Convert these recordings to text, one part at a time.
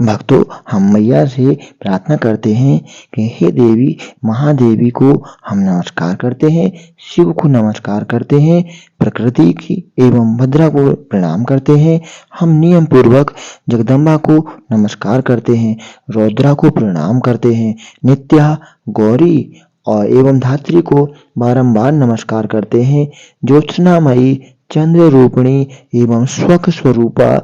भक्तों, हम मैया से प्रार्थना करते हैं कि हे देवी महादेवी को हम नमस्कार करते हैं, शिव को नमस्कार करते हैं, प्रकृति की एवं भद्रा को प्रणाम करते हैं। हम नियम पूर्वक जगदम्बा को नमस्कार करते हैं, रौद्रा को प्रणाम करते हैं, नित्या, गौरी और एवं धात्री को बारंबार नमस्कार करते हैं। ज्योत्सनामयी, चंद्र रूपिणी एवं सुख स्वरूपा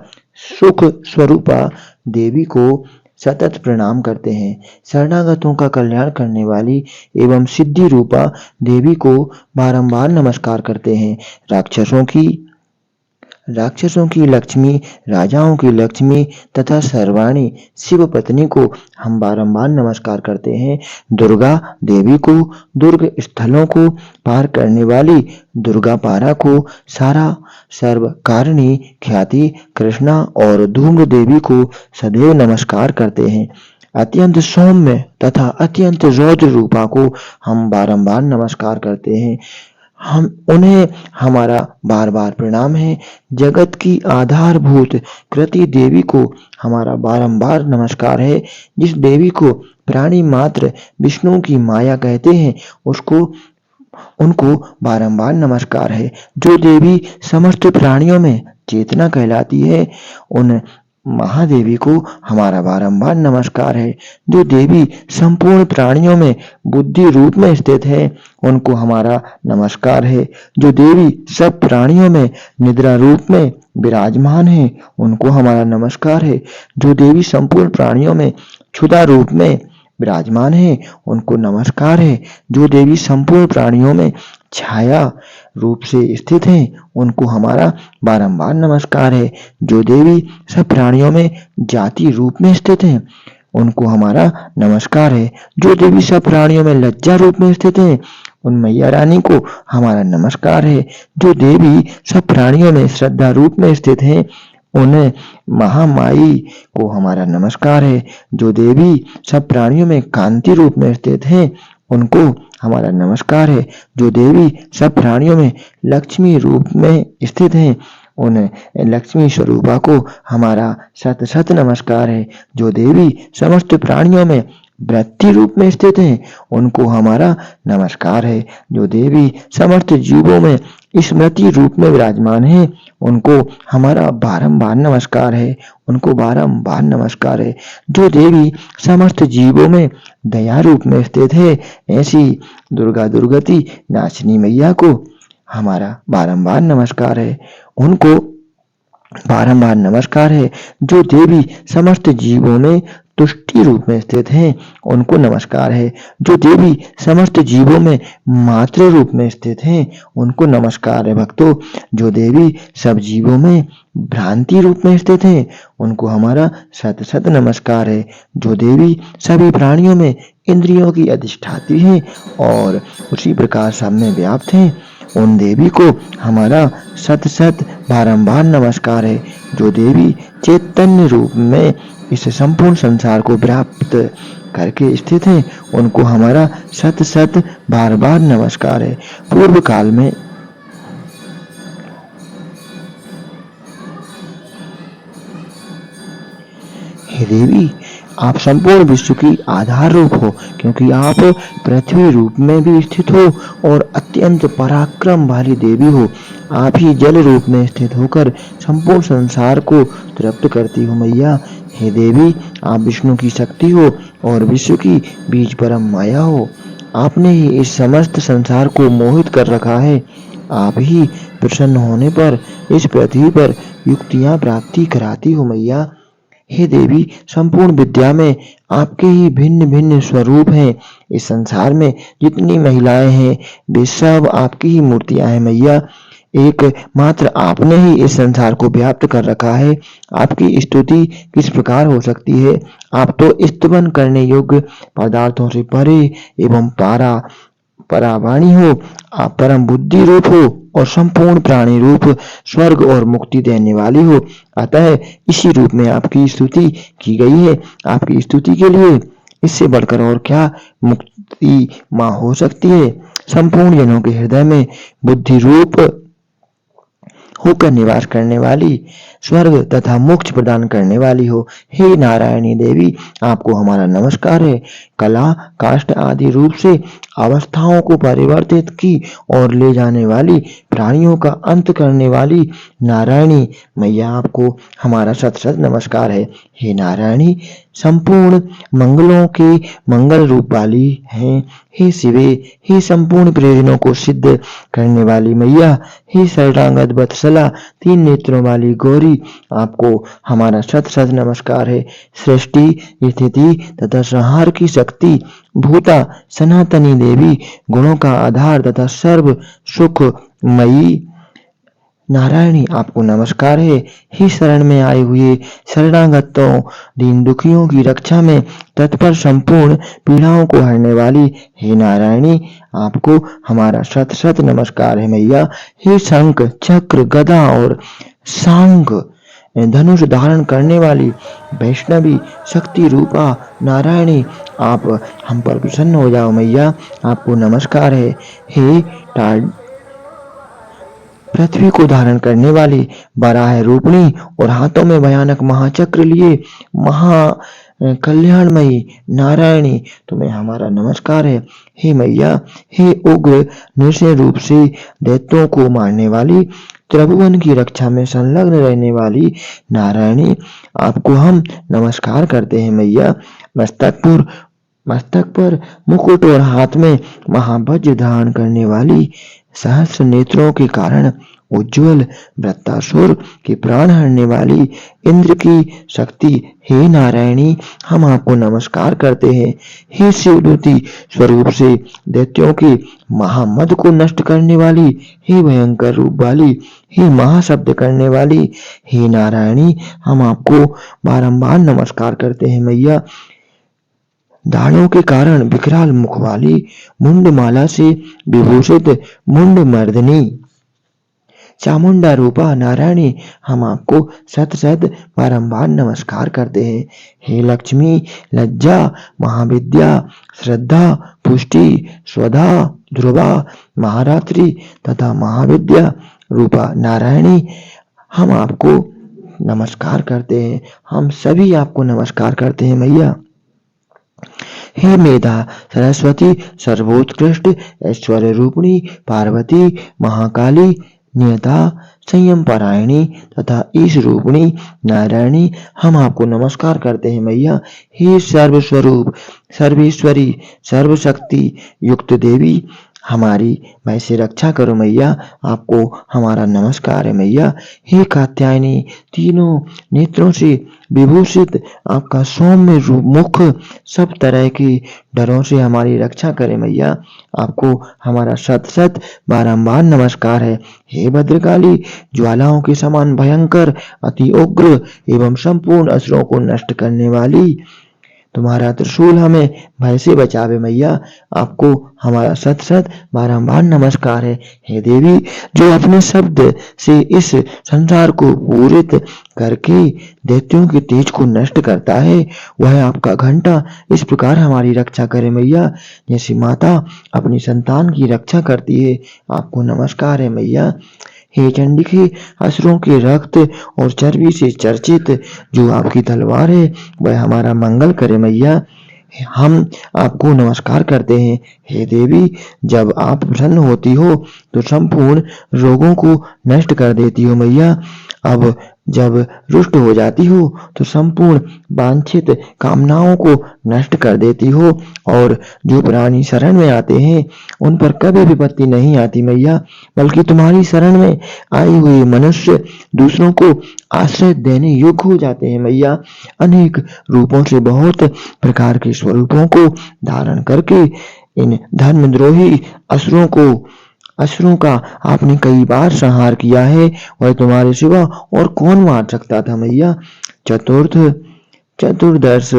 देवी को सतत प्रणाम करते हैं। शरणागतों का कल्याण करने वाली एवं सिद्धि रूपा देवी को बारंबार नमस्कार करते हैं। राक्षसों की लक्ष्मी, राजाओं की लक्ष्मी तथा सर्वाणी शिव पत्नी को हम बारंबार नमस्कार करते हैं। दुर्गा देवी को, दुर्ग स्थलों को पार करने वाली दुर्गा पारा को, सारा सर्व कारिणी ख्याति कृष्णा और धूम्र देवी को सदैव नमस्कार करते हैं। अत्यंत सौम्य तथा अत्यंत रौद्र रूपा को हम बारंबार नमस्कार करते हैं। हम उन्हें हमारा बार बार प्रणाम है। जगत की आधारभूत कृति देवी को हमारा बारंबार नमस्कार है। जिस देवी को प्राणी मात्र विष्णु की माया कहते हैं, उनको बारंबार नमस्कार है। जो देवी समस्त प्राणियों में चेतना कहलाती है, उन महादेवी को हमारा बारंबार नमस्कार है। जो देवी संपूर्ण प्राणियों में बुद्धि रूप में स्थित है, उनको हमारा नमस्कार है। जो देवी सब प्राणियों में निद्रा रूप में विराजमान है, उनको हमारा नमस्कार है। जो देवी संपूर्ण प्राणियों में क्षुधा रूप में विराजमान है, उनको नमस्कार है। जो देवी संपूर्ण प्राणियों में छाया रूप से स्थित हैं, उनको हमारा बारंबार नमस्कार है। जो देवी सब प्राणियों में जाति रूप में स्थित हैं, उनको हमारा नमस्कार है। जो देवी सब प्राणियों में लज्जा रूप में स्थित हैं, उन मैया रानी को हमारा नमस्कार है। जो देवी सब प्राणियों में श्रद्धा रूप में स्थित हैं, उन महामाई को हमारा नमस्कार है। जो देवी सब प्राणियों में कांति रूप में स्थित हैं, उनको हमारा नमस्कार है। जो देवी सब प्राणियों में लक्ष्मी रूप में स्थित हैं, उन लक्ष्मी स्वरूपा को हमारा सत सत नमस्कार है। जो देवी समस्त प्राणियों में वृत्ति रूप में स्थित हैं, उनको हमारा नमस्कार है। जो देवी समस्त जीवों में स्मृति रूप में विराजमान है, उनको हमारा बारंबार नमस्कार है। उनको बारंबार नमस्कार है। जो देवी समस्त जीवों में दया रूप में स्थित है, ऐसी दुर्गा दुर्गति नाचनी मैया को हमारा बारंबार नमस्कार है। उनको बारंबार नमस्कार है। जो देवी समस्त जीवों में तुष्टि रूप में स्थित हैं, उनको नमस्कार है। जो देवी समस्त जीवों में मात्र रूप में स्थित हैं, उनको नमस्कार है। भक्तों, जो देवी सब जीवों में भ्रांति रूप में स्थित हैं, उनको हमारा सत सत नमस्कार है। जो देवी सभी प्राणियों में इंद्रियों की अधिष्ठात्री हैं और उसी प्रकार सब में व्याप्त हैं, उन देवी को हमारा सत सत बारंबार नमस्कार है। जो देवी चैतन्य रूप में इस संपूर्ण संसार को व्याप्त करके स्थित हैं, उनको हमारा सत सत बार बार नमस्कार है। पूर्व काल में हे देवी, आप संपूर्ण विश्व की आधार रूप हो, क्योंकि आप पृथ्वी रूप में भी स्थित हो और अत्यंत पराक्रम वाली देवी हो। आप ही जल रूप में स्थित होकर संपूर्ण संसार को तृप्त करती हो मैया। हे देवी, आप विष्णु की शक्ति हो और विश्व की बीज परम माया हो। आपने ही इस समस्त संसार को मोहित कर रखा है। आप ही प्रसन्न होने पर इस पृथ्वी पर युक्तियां प्राप्ति कराती हो मैया। हे देवी, संपूर्ण विद्या में आपके ही भिन्न भिन्न स्वरूप हैं। इस संसार में जितनी महिलाएं हैं, वे सब आपकी ही मूर्तियां हैं मैया। एक मात्र आपने ही इस संसार को व्याप्त कर रखा है। आपकी स्तुति किस प्रकार हो सकती है? आप तो स्तवन करने योग्य पदार्थों से परे एवं परावाणी हो। आप परम बुद्धि रूप हो और संपूर्ण प्राणी रूप, स्वर्ग और मुक्ति देने वाली हो। अतः इसी रूप में आपकी स्तुति की गई है। आपकी स्तुति के लिए इससे बढ़कर और क्या मुक्ति मां हो सकती है? संपूर्ण जनों के हृदय में बुद्धि रूप होकर निवास करने वाली, स्वर्ग तथा मोक्ष प्रदान करने वाली हो। हे नारायणी देवी, आपको हमारा नमस्कार है। कला, काष्ठ आदि रूप से अवस्थाओं को परिवर्तित की और ले जाने वाली, प्राणियों का अंत करने वाली नारायणी मैया, आपको हमारा शत शत नमस्कार है। हे नारायणी, संपूर्ण मंगलों के मंगल रूप वाली हैं। हे शिवे, हे संपूर्ण प्रयोजनों को सिद्ध करने वाली मैया, हे शरणागत वत्सला, तीन नेत्रों वाली गौरी, आपको हमारा शत शत नमस्कार है। सृष्टि, स्थिति तथा संहार की शक्ति, भूता सनातनी देवी, गुणों का आधार तथा सर्व सुख मयी नारायणी, आपको नमस्कार है। हे शरण में आए हुए शरणागतों, दीन दुखियों की रक्षा में तत्पर, संपूर्ण पीड़ाओं को हरने वाली हे नारायणी, आपको हमारा शत शत नमस्कार है मैया। हे शंख, चक्र, गदा और सांग धनुष धारण करने वाली वैष्णवी शक्ति रूपा नारायणी, आप हम पर प्रसन्न हो जाओ मैया, आपको नमस्कार है। हे पृथ्वी को धारण करने वाली वराह रूपिणी और हाथों में भयानक महाचक्र लिए महा कल्याणमयी नारायणी, तुम्हें हमारा नमस्कार है। हे मैया, हे उग्र नृसिंह रूप से दैत्यों को मारने वाली, त्रिभुवन की रक्षा में संलग्न रहने वाली नारायणी, आपको हम नमस्कार करते हैं मैया। मस्तक पर मुकुट और हाथ में महावज्र धारण करने वाली, सहस्र नेत्रों के कारण उज्ज्वल वृत्तासुर के प्राण हरने वाली इंद्र की शक्ति, हे नारायणी, हम आपको नमस्कार करते हैं। हे शिवदूती स्वरूप से दैत्यों के महामद को नष्ट करने वाली, हे भयंकर रूप वाली, हे महाशब्द करने वाली, हे नारायणी, हम आपको बारंबार नमस्कार करते हैं मैया। दाढ़ों के कारण विकराल मुख वाली, मुंडमाला से विभूषित मुंड मर्दनी चामुंडा रूपा नारायणी, हम आपको शत शत बारंबार नमस्कार करते हैं। हे लक्ष्मी, लज्जा, महाविद्या, श्रद्धा, पुष्टि, स्वधा, ध्रुवा, महारात्रि तथा महाविद्या रूपा नारायणी, हम आपको नमस्कार करते हैं। हम सभी आपको नमस्कार करते हैं मैया। हे मेधा, सरस्वती, सर्वोत्कृष्ट ऐश्वर्य रूपिणी पार्वती, महाकाली, नियता, संयम परायणी तथा ईश रूपिणी नारायणी, हम आपको नमस्कार करते हैं मैया। हे सर्वस्वरूप, सर्वेश्वरी, सर्वशक्ति युक्त देवी, हमारी वैसे रक्षा करो मैया, आपको हमारा नमस्कार है मैया। हे कात्यायनी, तीनों नेत्रों से विभूषित आपका सौम्य रूप मुख सब तरह के डरों से हमारी रक्षा करे मैया, आपको हमारा शत शत बारंबार नमस्कार है। हे भद्रकाली, ज्वालाओं के समान भयंकर, अति उग्र एवं संपूर्ण असुरों को नष्ट करने वाली, तुम्हारा त्रिशूल हमें भय से बचावे मैया, आपको हमारा शत शत बारंबार नमस्कार है। हे देवी, जो अपने शब्द से इस संसार को पूरित करके दैत्यों के तेज को नष्ट करता है, वह आपका घंटा इस प्रकार हमारी रक्षा करे मैया, जैसी माता अपनी संतान की रक्षा करती है, आपको नमस्कार है मैया। हे चंडिके, असुरों के रक्त और चर्बी से चर्चित जो आपकी तलवार है, वह हमारा मंगल करे मैया, हम आपको नमस्कार करते हैं। हे देवी, जब आप प्रसन्न होती हो तो संपूर्ण रोगों को नष्ट कर देती हो मैया, अब जब रुष्ट हो जाती हो तो संपूर्ण वांछित कामनाओं को नष्ट कर देती हो, और जो प्राणी शरण में आते हैं उन पर कभी विपत्ति नहीं आती मैया, बल्कि तुम्हारी शरण में आए हुए मनुष्य दूसरों को आश्रय देने योग्य हो जाते हैं मैया। अनेक रूपों से बहुत प्रकार के स्वरूपों को धारण करके इन धर्मद्रोही असुरों का आपने कई बार संहार किया है, और तुम्हारे सिवा और कौन मार सकता था मैया। चतुर्दश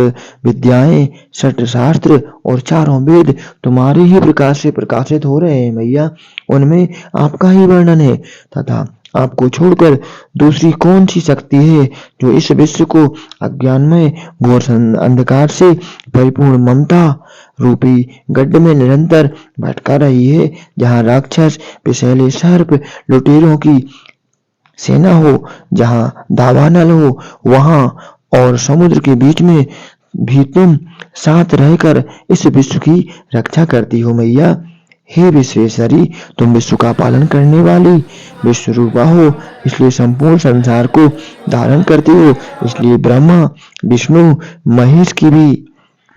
विद्याएं, षट शास्त्र और चारों वेद तुम्हारे ही प्रकाश से प्रकाशित हो रहे हैं मैया, उनमें आपका ही वर्णन है, तथा आपको छोड़कर दूसरी कौन सी शक्ति है जो इस विश्व को अज्ञानमय घोर अंधकार से परिपूर्ण ममता रूपी गड्ढे में निरंतर भटका रही है, जहाँ राक्षस, विषैले सर्प, लुटेरों की सेना हो, जहाँ दावानल हो वहाँ, और समुद्र के बीच में भी तुम साथ रहकर इस विश्व की रक्षा करती हो मैया। हे विश्वेश्वरी, तुम विश्व का पालन करने वाली विश्व रूपा हो, इसलिए संपूर्ण संसार को धारण करती हो, इसलिए ब्रह्मा विष्णु महेश की भी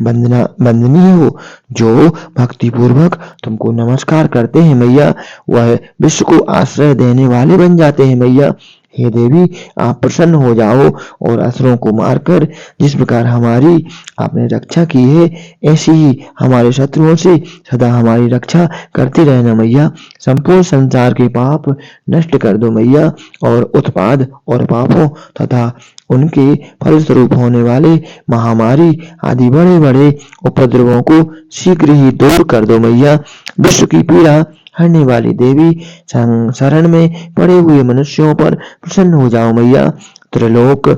वंदनीय हो। जो भक्ति पूर्वक तुमको नमस्कार करते हैं मैया, वह विश्व को आश्रय देने वाले बन जाते हैं मैया। हे देवी, आप प्रसन्न हो जाओ और असुरों को मारकर जिस प्रकार हमारी आपने रक्षा की है, ऐसी ही हमारे शत्रुओं से सदा हमारी रक्षा करते रहना मैया। संपूर्ण संसार के पाप नष्ट कर दो मैया, और उत्पाद और पापों तथा उनके फलस्वरूप होने वाले महामारी आदि बड़े बड़े उपद्रवों को शीघ्र ही दूर कर दो मैया। विश्व की पीड़ा हरने वाली देवी, शरण में पड़े हुए मनुष्यों पर प्रसन्न हो जाओ मैया। त्रिलोक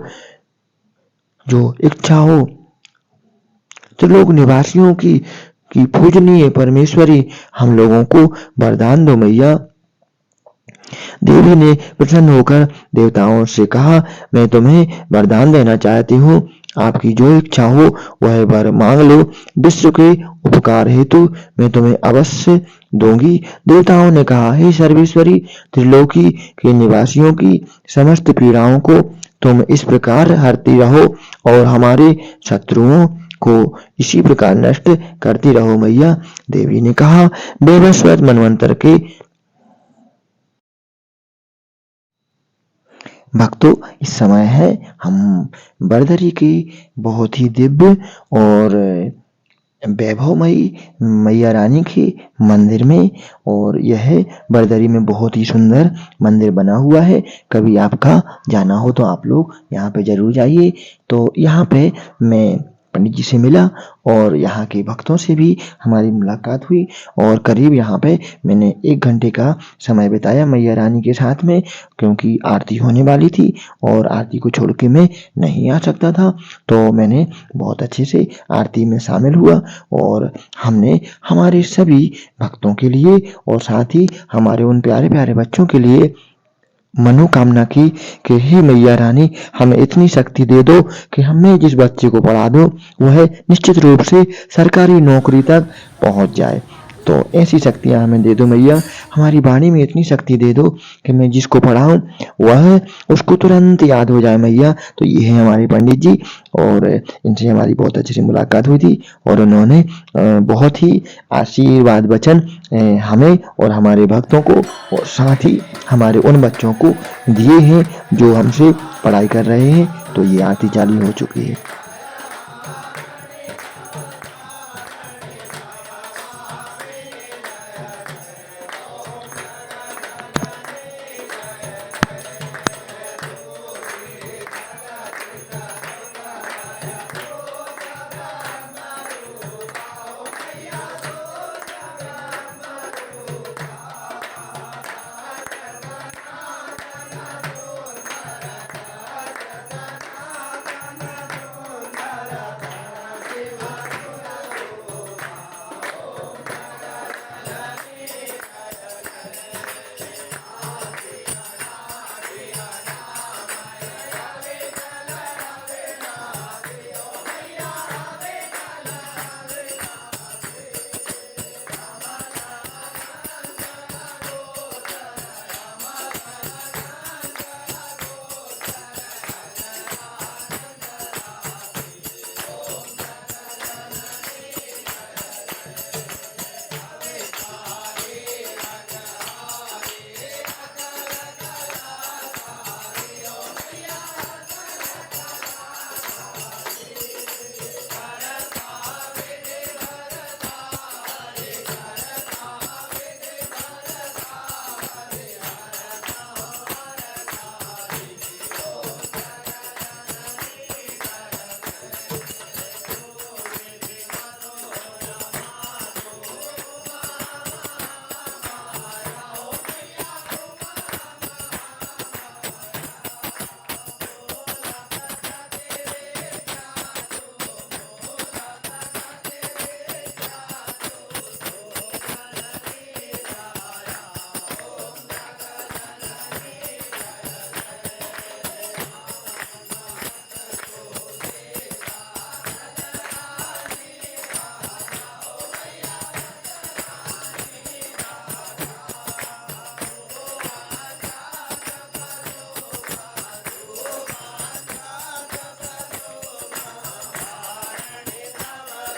जो इच्छा हो, त्रिलोक निवासियों की पूजनीय परमेश्वरी, हम लोगों को वरदान दो मैया। देवी ने प्रसन्न होकर देवताओं से कहा, मैं तुम्हें वरदान देना चाहती हूँ, आपकी जो इच्छा हो वह वर मांग लो, विश्व के उपकार हेतु मैं तुम्हें अवश्य दूंगी। देवताओं ने कहा, हे सर्वेश्वरी, त्रिलोकी के निवासियों की समस्त पीड़ाओं को तुम इस प्रकार हरती रहो और हमारे शत्रुओं को इसी प्रकार नष्ट करती रहो मैया। देवी ने कहा, वैवस्वत मनवंतर के भक्तों, इस समय है हम बरदरी की बहुत ही दिव्य और वैभवमयी मैया रानी के मंदिर में, और यह बरदरी में बहुत ही सुंदर मंदिर बना हुआ है। कभी आपका जाना हो तो आप लोग यहाँ पे जरूर जाइए। तो यहाँ पे मैं पंडित जी से मिला और यहाँ के भक्तों से भी हमारी मुलाकात हुई, और करीब यहाँ पे मैंने 1 घंटे का समय बिताया मैया रानी के साथ में, क्योंकि आरती होने वाली थी और आरती को छोड़ के मैं नहीं आ सकता था। तो मैंने बहुत अच्छे से आरती में शामिल हुआ, और हमने हमारे सभी भक्तों के लिए और साथ ही हमारे उन प्यारे प्यारे बच्चों के लिए मनोकामना की कि हे मैया रानी, हमें इतनी शक्ति दे दो कि हमें जिस बच्चे को पढ़ा दो वह निश्चित रूप से सरकारी नौकरी तक पहुंच जाए। तो ऐसी शक्तियां हमें दे दो मैया, हमारी वाणी में इतनी शक्ति दे दो कि मैं जिसको पढ़ाऊं वह उसको तुरंत याद हो जाए मैया। तो ये है हमारे पंडित जी, और इनसे हमारी बहुत अच्छी से मुलाकात हुई थी, और उन्होंने बहुत ही आशीर्वाद वचन हमें और हमारे भक्तों को और साथ ही हमारे उन बच्चों को दिए हैं जो हमसे पढ़ाई कर रहे हैं। तो ये आरती चालू हो चुकी है।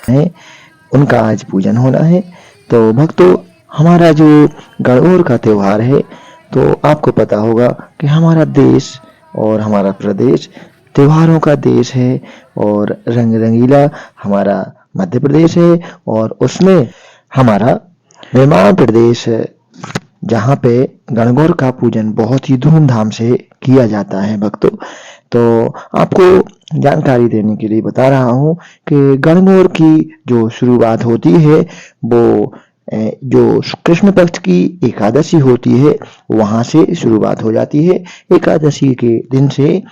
है, उनका आज पूजन होना है। तो भक्तों, हमारा जो गणगौर का त्योहार है, तो आपको पता होगा कि हमारा देश और हमारा प्रदेश त्योहारों का देश है और रंग रंगीला हमारा मध्य प्रदेश है और उसमें हमारा निर्माण प्रदेश है, जहाँ पे गणगौर का पूजन बहुत ही धूमधाम से किया जाता है भक्तों। तो आपको जानकारी देने के लिए बता रहा हूँ कि गणगौर की जो शुरुआत होती है वो जो कृष्ण पक्ष की एकादशी होती है वहाँ से शुरुआत हो जाती है। एकादशी के दिन से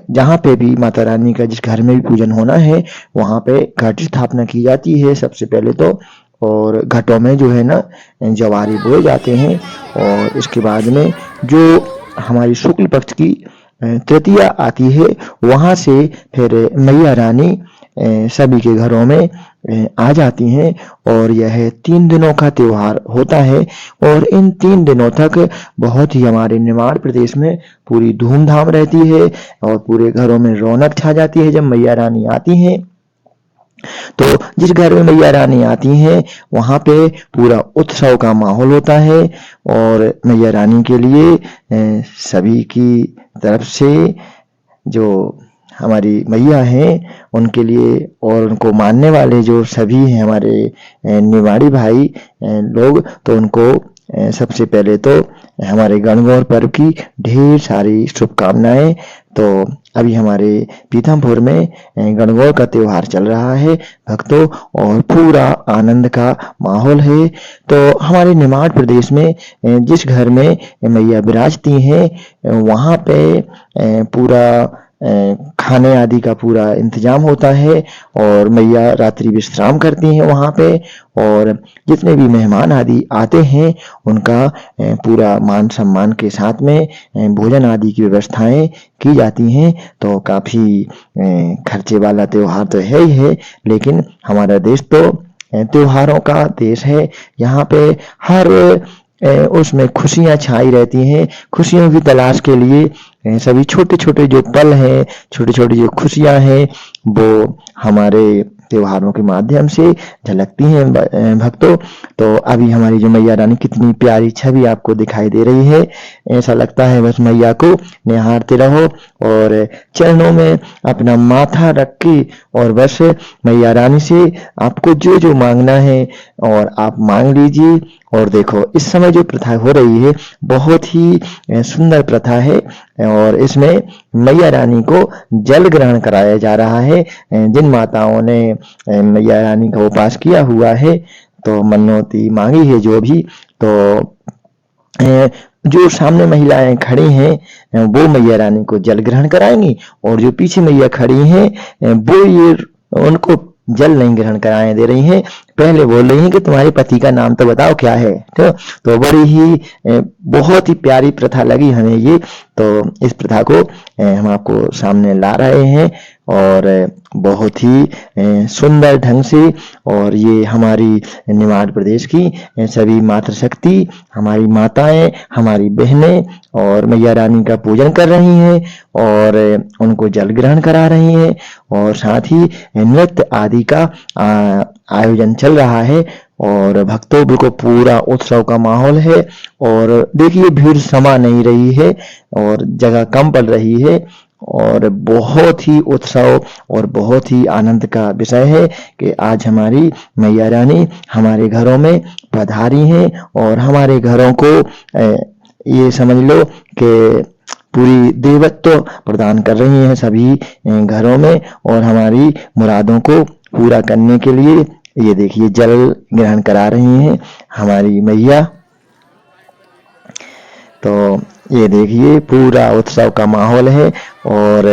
जहाँ पे भी माता रानी का जिस घर में भी पूजन होना है वहाँ पे घट स्थापना की जाती है सबसे पहले तो, और घटों में जो है ना जवारे बोए जाते हैं और इसके बाद में जो हमारी शुक्ल पक्ष की तृतीया आती है वहां से फिर मैया रानी सभी के घरों में आ जाती हैं और यह 3 दिनों का त्योहार होता है और इन 3 दिनों तक बहुत ही हमारे निमाड़ प्रदेश में पूरी धूमधाम रहती है और पूरे घरों में रौनक छा जाती है जब मैया रानी आती हैं। तो जिस घर में मैया रानी आती हैं वहाँ पे पूरा उत्सव का माहौल होता है और मैया रानी के लिए सभी की तरफ से जो हमारी मैया हैं उनके लिए और उनको मानने वाले जो सभी हैं हमारे निवाड़ी भाई लोग, तो उनको सबसे पहले तो हमारे गणगौर पर्व की ढेर सारी शुभकामनाएं। तो अभी हमारे पीथमपुर में गणगौर का त्योहार चल रहा है भक्तों और पूरा आनंद का माहौल है। तो हमारे निमाड़ प्रदेश में जिस घर में मैया विराजती हैं वहाँ पे पूरा खाने आदि का पूरा इंतजाम होता है और मैया रात्रि विश्राम करती हैं वहाँ पे और जितने भी मेहमान आदि आते हैं उनका पूरा मान सम्मान के साथ में भोजन आदि की व्यवस्थाएं की जाती हैं। तो काफी खर्चे वाला त्योहार तो है ही है, लेकिन हमारा देश तो त्योहारों का देश है। यहाँ पे हर उसमें खुशियां छाई रहती हैं। खुशियों की तलाश के लिए सभी छोटे छोटे जो पल हैं, छोटी छोटी जो खुशियां हैं वो हमारे त्योहारों के माध्यम से झलकती हैं भक्तों। तो अभी हमारी जो मैया रानी कितनी प्यारी छवि आपको दिखाई दे रही है, ऐसा लगता है बस मैया को निहारते रहो और चरणों में अपना माथा रख के और बस मैया रानी से आपको जो जो मांगना है और आप मांग लीजिए। और देखो इस समय जो प्रथा हो रही है बहुत ही सुंदर प्रथा है और इसमें मैया रानी को जल ग्रहण कराया जा रहा है। जिन माताओं ने मैया रानी का उपास किया हुआ है तो मनौती मांगी है जो भी, तो जो सामने महिलाएं खड़ी हैं वो मैया रानी को जल ग्रहण कराएंगी और जो पीछे मैया खड़ी हैं वो ये उनको जल नहीं ग्रहण कराए दे रही हैं, पहले बोल रही हैं कि तुम्हारे पति का नाम तो बताओ क्या है। तो बड़ी ही बहुत ही प्यारी प्रथा लगी हमें ये, तो इस प्रथा को हम आपको सामने ला रहे हैं और बहुत ही सुंदर ढंग से। और ये हमारी निमाड़ प्रदेश की सभी मातृशक्ति हमारी माताएं हमारी बहनें और मैया रानी का पूजन कर रही हैं और उनको जल ग्रहण करा रही हैं और साथ ही नृत्य आदि का आयोजन चल रहा है और भक्तों बिल्कुल पूरा उत्सव का माहौल है। और देखिए भीड़ समा नहीं रही है और जगह कम पड़ रही है और बहुत ही उत्सव और बहुत ही आनंद का विषय है कि आज हमारी मैया रानी हमारे घरों में पधारी हैं और हमारे घरों को ये समझ लो कि पूरी देवत्व प्रदान कर रही हैं सभी घरों में और हमारी मुरादों को पूरा करने के लिए ये देखिए जल ग्रहण करा रही हैं हमारी मैया। तो ये देखिए पूरा उत्सव का माहौल है और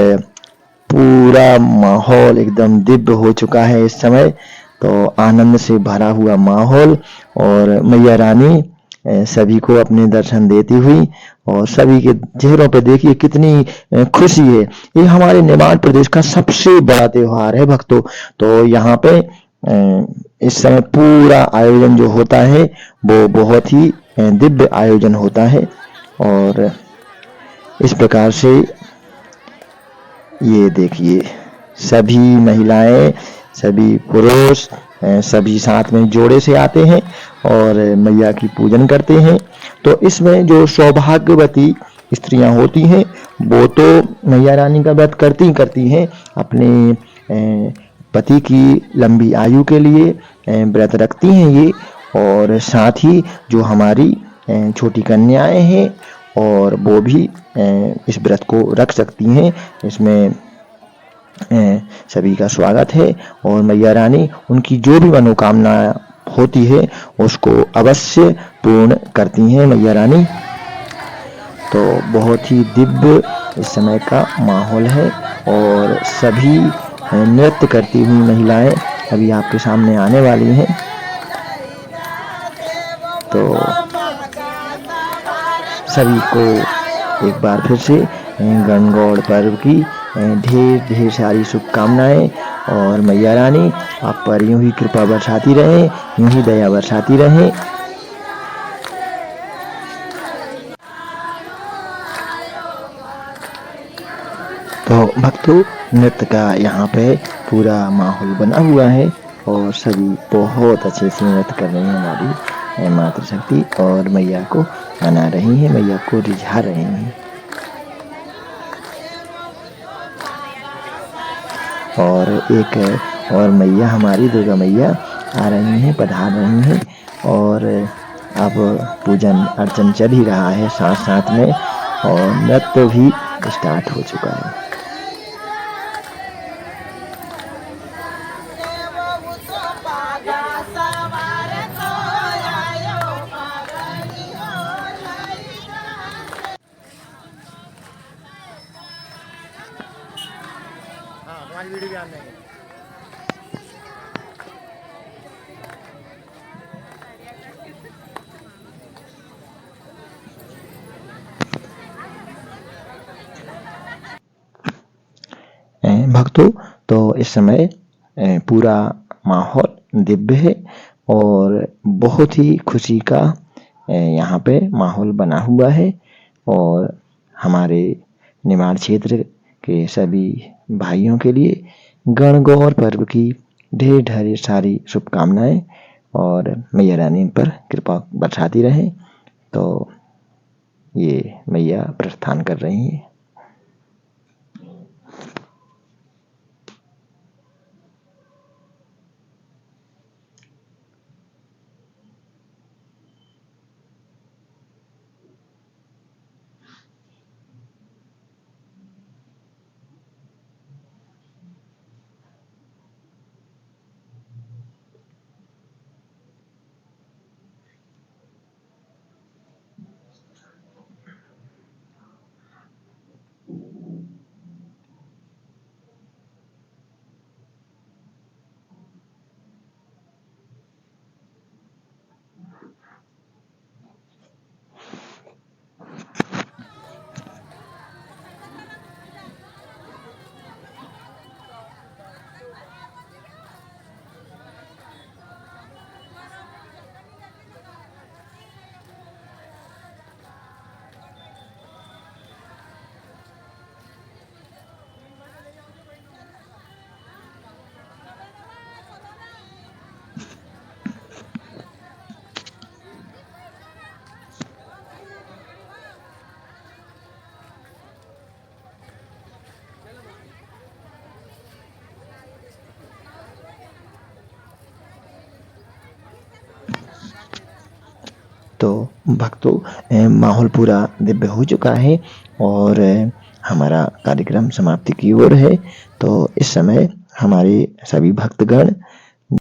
पूरा माहौल एकदम दिव्य हो चुका है इस समय, तो आनंद से भरा हुआ माहौल और मैया रानी सभी को अपने दर्शन देती हुई और सभी के चेहरों पे देखिए कितनी खुशी है। ये हमारे निमाड़ प्रदेश का सबसे बड़ा त्योहार है भक्तों। तो यहाँ पे इस समय पूरा आयोजन जो होता है वो बहुत ही दिव्य आयोजन होता है और इस प्रकार से ये देखिए सभी महिलाएं सभी पुरुष सभी साथ में जोड़े से आते हैं और मैया की पूजन करते हैं। तो इसमें जो सौभाग्यवती स्त्रियां होती हैं वो तो मैया रानी का व्रत करती हैं, अपने पति की लंबी आयु के लिए व्रत रखती हैं ये। और साथ ही जो हमारी छोटी कन्याएं हैं और वो भी इस व्रत को रख सकती हैं। इसमें सभी का स्वागत है और मैया रानी उनकी जो भी मनोकामना होती है उसको अवश्य पूर्ण करती हैं मैया रानी। तो बहुत ही दिव्य इस समय का माहौल है और सभी नृत्य करती हुई महिलाएं अभी आपके सामने आने वाली हैं। तो सभी को एक बार फिर से गणगौर पर्व की ढेर सारी शुभकामनाएं और मैया रानी आप पर यूं ही कृपा बरसाती रहें, यूं ही दया बरसाती रहें। तो भक्तों नृत्य का यहाँ पे पूरा माहौल बना हुआ है और सभी बहुत अच्छे से नृत्य कर रहे हैं। हमारी मातृशक्ति और मैया को मना रही हैं, मैया को रिझा रहे हैं। और एक और मैया हमारी दुर्गा मैया आ रही हैं, पधार रही हैं और अब पूजन अर्चन चल ही रहा है साथ साथ में और नृत्य भी स्टार्ट हो चुका है। वीडियो भी आने भक्तों तो इस समय पूरा माहौल दिव्य है और बहुत ही खुशी का यहाँ पे माहौल बना हुआ है और हमारे निमाड़ क्षेत्र के सभी भाइयों के लिए गणगौर पर्व की ढेर सारी शुभकामनाएं और मैया रानी पर कृपा बरसाती रहे। तो ये मैया प्रस्थान कर रही हैं। तो भक्तों माहौल पूरा दिव्य हो चुका है और हमारा कार्यक्रम समाप्ति की ओर है। तो इस समय हमारे सभी भक्तगण